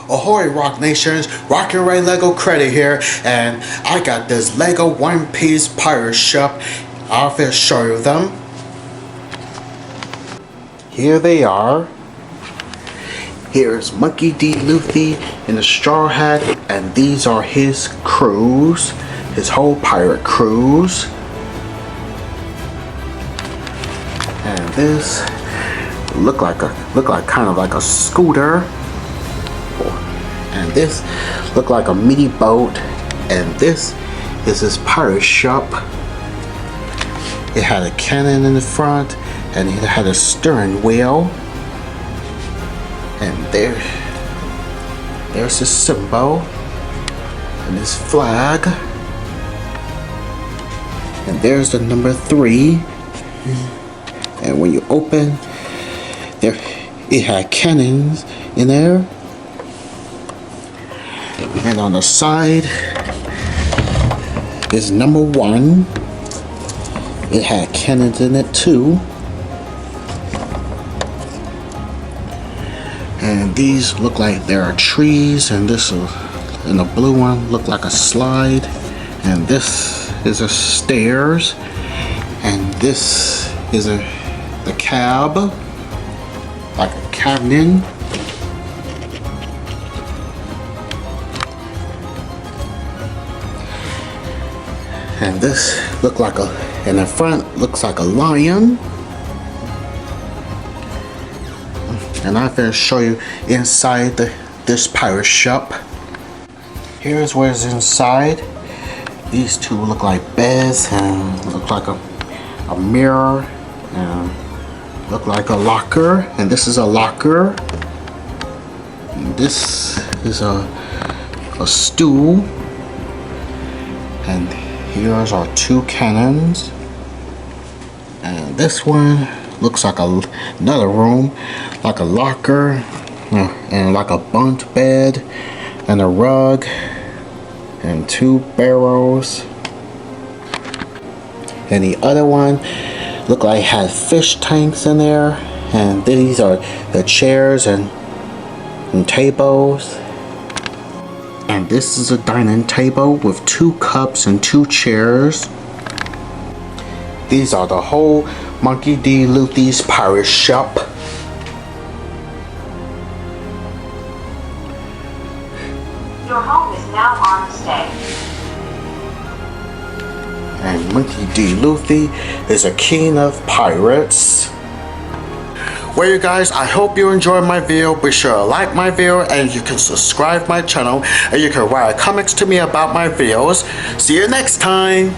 Ahoy Rock Nations, Rock and Ray Lego Credit here, and I got this Lego One Piece pirate ship. I'll just show you them. Here they are. Here's Monkey D. Luffy in the straw hat, and these are his crews, his whole pirate crews. And this look like kind of like a scooter, and this look like a mini boat, and this is his pirate ship. It had a cannon in the front, and it had a steering wheel, and there's his symbol and his flag, and there's the number 3. And when you open, there it had cannons in there, and on the side is number 1. It had cannons in it too, and these look like there are trees, and this and the blue one look like a slide, and this is a stairs, and this is the cab, like a cabin. And this look like in the front looks like a lion. And I'm gonna show you inside this pirate ship. Here's what's inside. These two look like beds, and look like a mirror, and look like a locker, and this is a locker, and this is a stool, and here's our 2 cannons, and this one looks like another room, like a locker, and like a bunk bed, and a rug, and 2 barrels. And the other one looked like it had fish tanks in there, and these are the chairs and tables. And this is a dining table with 2 cups and 2 chairs. These are the whole Monkey D. Luffy's pirate ship. Your home is now on stay. And Monkey D. Luffy is a king of pirates. Well, you guys, I hope you enjoyed my video. Be sure to like my video, and you can subscribe my channel, and you can write comments to me about my videos. See you next time.